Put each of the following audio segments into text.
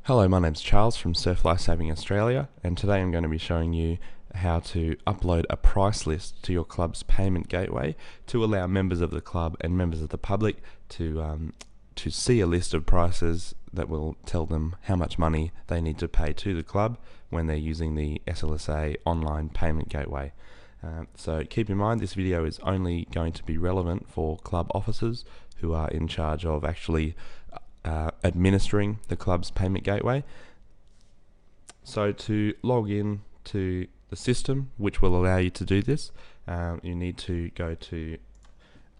Hello, my name's Charles from Surf Life Saving Australia, and today I'm going to be showing you how to upload a price list to your club's payment gateway to allow members of the club and members of the public to see a list of prices that will tell them how much money they need to pay to the club when they're using the SLSA online payment gateway. So keep in mind, this video is only going to be relevant for club officers who are in charge of actually administering the club's payment gateway. So to log in to the system, which will allow you to do this, you need to go to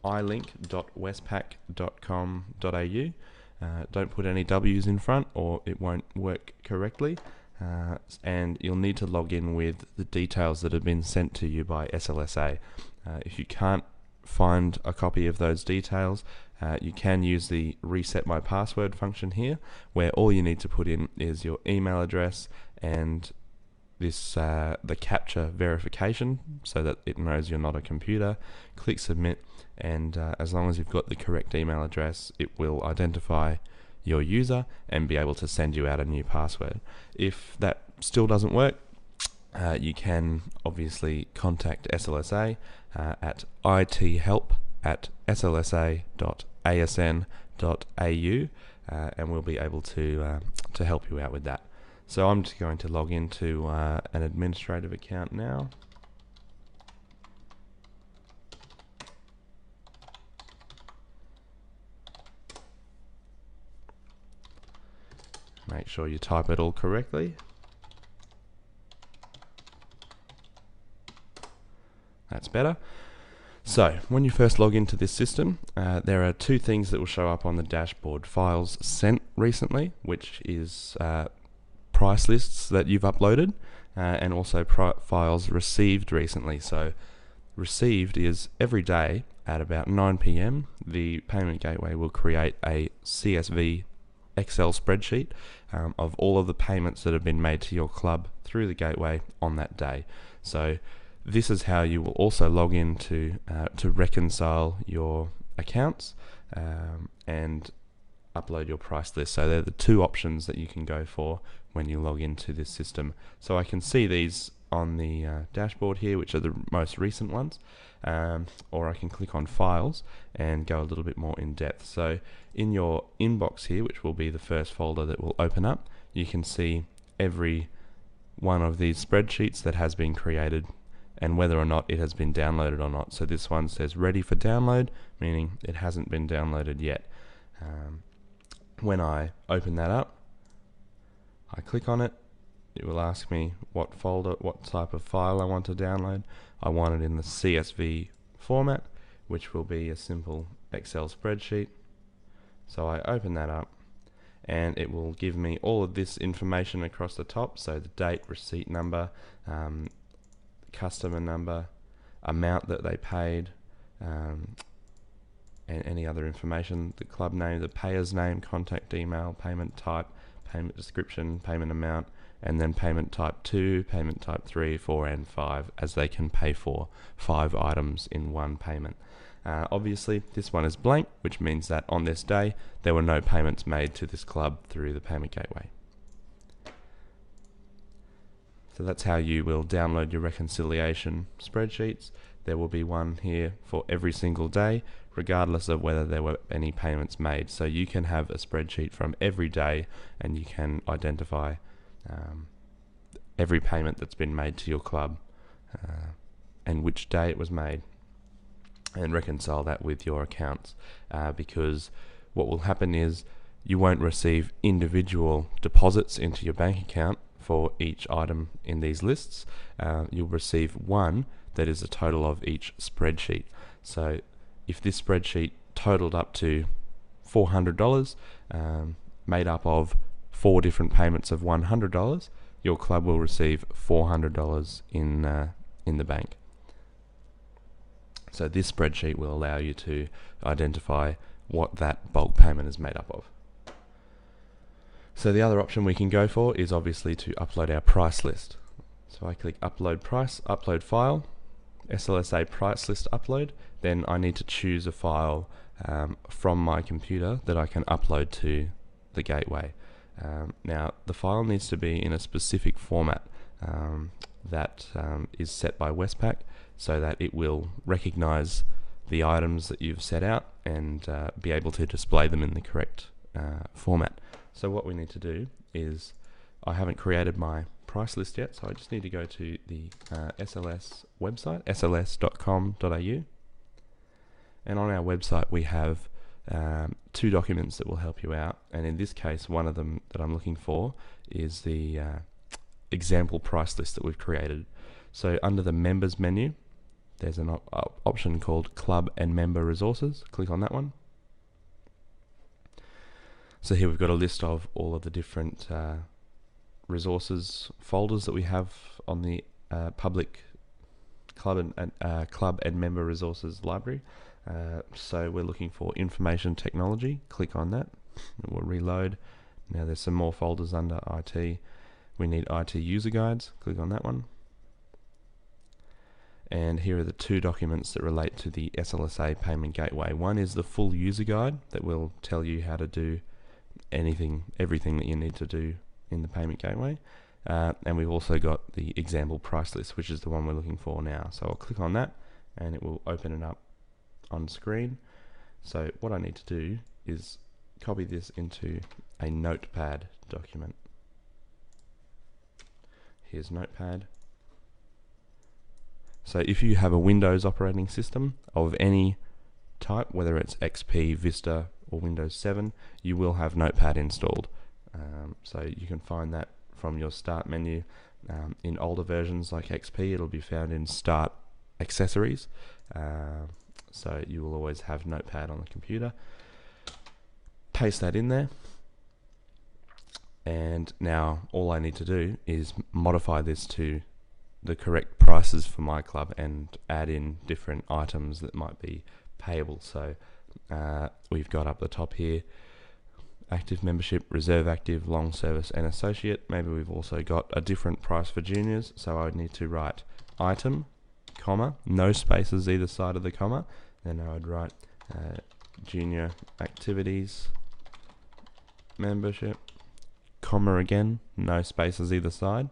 ilink.westpac.com.au. Don't put any W's in front or it won't work correctly, and you'll need to log in with the details that have been sent to you by SLSA. If you can't find a copy of those details, you can use the reset my password function here, where all you need to put in is your email address and this the captcha verification so that it knows you're not a computer. Click submit, and as long as you've got the correct email address, it will identify your user and be able to send you out a new password. If that still doesn't work, you can obviously contact SLSA at ithelp@slsa.asn.au, and we'll be able to help you out with that. So I'm just going to log into an administrative account now. Make sure you type it all correctly. That's better. So when you first log into this system, there are two things that will show up on the dashboard: files sent recently, which is price lists that you've uploaded, and also files received recently. So received is every day at about 9 PM the payment gateway will create a CSV Excel spreadsheet of all of the payments that have been made to your club through the gateway on that day. So this is how you will also log in to reconcile your accounts and upload your price list. So they're the two options that you can go for when you log into this system. So I can see these on the dashboard here, which are the most recent ones, or I can click on files and go a little bit more in depth. So in your inbox here, which will be the first folder that will open up, you can see every one of these spreadsheets that has been created and whether or not it has been downloaded or not. So this one says ready for download, meaning it hasn't been downloaded yet. When I open that up, I click on it, it will ask me what folder, what type of file I want to download. I want it in the CSV format, which will be a simple Excel spreadsheet. So I open that up, and it will give me all of this information across the top. So the date, receipt number, customer number, amount that they paid, and any other information, the club name, the payer's name, contact email, payment type, payment description, payment amount, and then payment type 2, payment type 3, 4, and 5, as they can pay for 5 items in one payment. Obviously this one is blank, which means that on this day there were no payments made to this club through the payment gateway. So that's how you will download your reconciliation spreadsheets. There will be one here for every single day, regardless of whether there were any payments made. So you can have a spreadsheet from every day, and you can identify every payment that's been made to your club and which day it was made, and reconcile that with your accounts, because what will happen is you won't receive individual deposits into your bank account for each item in these lists. You'll receive one that is a total of each spreadsheet. So if this spreadsheet totaled up to $400, made up of 4 different payments of $100, your club will receive $400 in the bank. So this spreadsheet will allow you to identify what that bulk payment is made up of. So the other option we can go for is obviously to upload our price list. So I click upload price, upload file, SLSA price list upload. Then I need to choose a file from my computer that I can upload to the gateway. Now the file needs to be in a specific format that is set by Westpac, so that it will recognize the items that you've set out and be able to display them in the correct format. So what we need to do is, I haven't created my price list yet, so I just need to go to the SLS website, sls.com.au, and on our website we have two documents that will help you out, and in this case one of them that I'm looking for is the example price list that we've created. So under the members menu there's an option called Club and Member Resources. Click on that one. So here we've got a list of all of the different resources folders that we have on the public club and member resources library. So we're looking for information technology. Click on that. It will reload. Now there's some more folders under IT. We need IT user guides. Click on that one. And here are the two documents that relate to the SLSA payment gateway. One is the full user guide that will tell you how to do everything that you need to do in the payment gateway. And we've also got the example price list, which is the one we're looking for now. So I'll click on that and it will open it up on screen. So what I need to do is copy this into a notepad document. Here's Notepad. So if you have a Windows operating system of any type, whether it's XP, Vista or Windows 7, you will have Notepad installed. So you can find that from your Start menu. In older versions like XP, it'll be found in Start Accessories. So you will always have Notepad on the computer. Paste that in there. And now all I need to do is modify this to the correct prices for my club and add in different items that might be payable. So we've got up the top here active membership, reserve active, long service and associate. Maybe we've also got a different price for juniors, so I would need to write item, comma, no spaces either side of the comma. Then I would write junior activities membership, comma again, no spaces either side,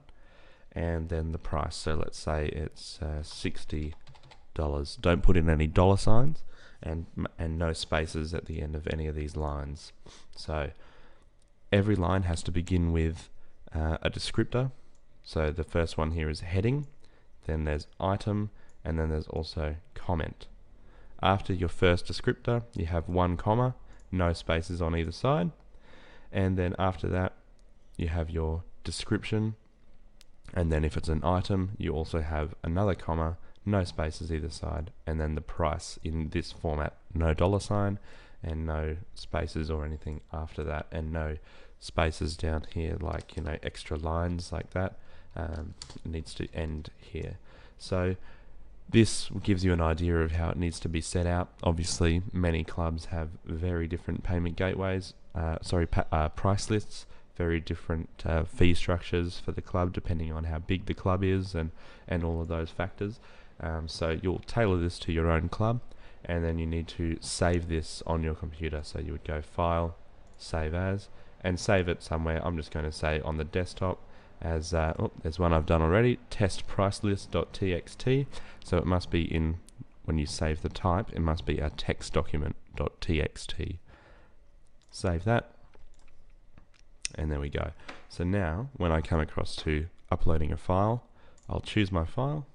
and then the price. So let's say it's $60. Don't put in any dollar signs and no spaces at the end of any of these lines. So every line has to begin with a descriptor. So the first one here is heading, then there's item, and then there's also comment. After your first descriptor you have one comma, no spaces on either side, and then after that you have your description, and then if it's an item you also have another comma, no spaces either side, and then the price in this format, no dollar sign and no spaces or anything after that, and no spaces down here like, you know, extra lines like that. It needs to end here. So this gives you an idea of how it needs to be set out. Obviously many clubs have very different payment gateways, price lists, very different fee structures for the club depending on how big the club is and all of those factors. So you'll tailor this to your own club, and then you need to save this on your computer. So you would go File, Save As, and save it somewhere. I'm just going to say on the desktop as, there's one I've done already, testpricelist.txt. So it must be in, when you save the type, it must be a text document.txt. Save that, and there we go. So now when I come across to uploading a file, I'll choose my file.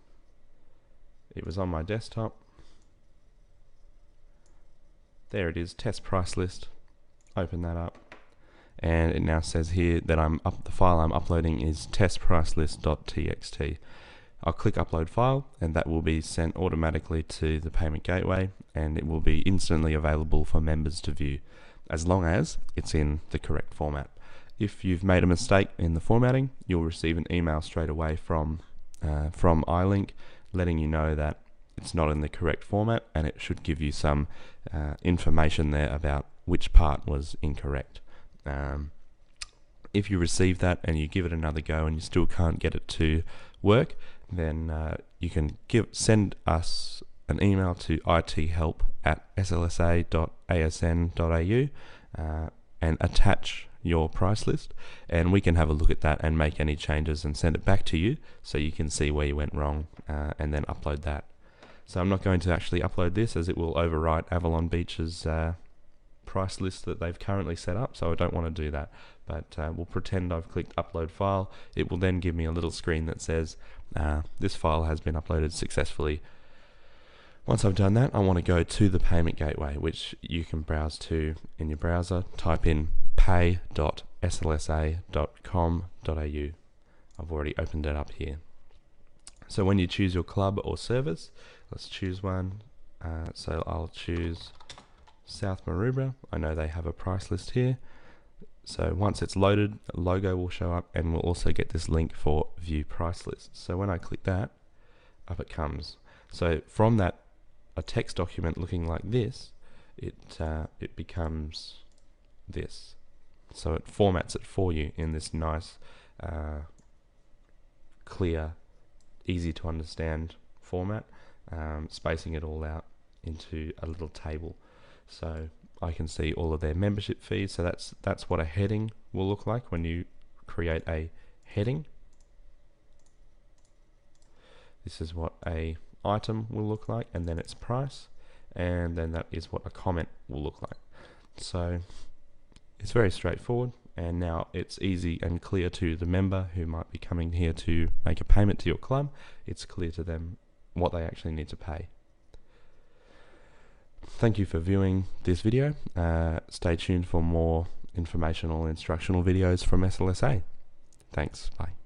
It was on my desktop. There it is, test price list. Open that up, and it now says here that the file I'm uploading is testpricelist.txt. I'll click upload file, and that will be sent automatically to the payment gateway, and it will be instantly available for members to view, as long as it's in the correct format. If you've made a mistake in the formatting, you'll receive an email straight away from iLink letting you know that it's not in the correct format, and it should give you some information there about which part was incorrect. If you receive that and you give it another go and you still can't get it to work, then you can send us an email to ithelp@slsa.asn.au and attach your price list, and we can have a look at that and make any changes and send it back to you so you can see where you went wrong, and then upload that. So I'm not going to actually upload this, as it will overwrite Avalon Beach's price list that they've currently set up, so I don't want to do that. But we'll pretend I've clicked upload file. It will then give me a little screen that says this file has been uploaded successfully. Once I've done that, I want to go to the payment gateway, which you can browse to in your browser. Type in pay.slsa.com.au. I've already opened it up here. So when you choose your club or service, let's choose one. So I'll choose South Maroubra. I know they have a price list here. So once it's loaded, a logo will show up, and we'll also get this link for view price list. So when I click that, up it comes. So from that, a text document looking like this, it becomes this. So it formats it for you in this nice, clear, easy to understand format, spacing it all out into a little table. So I can see all of their membership fees. So that's what a heading will look like when you create a heading. This is what a item will look like, and then its price, and then that is what a comment will look like. So it's very straightforward, and now it's easy and clear to the member who might be coming here to make a payment to your club. It's clear to them what they actually need to pay. Thank you for viewing this video. Stay tuned for more informational instructional videos from SLSA. Thanks. Bye.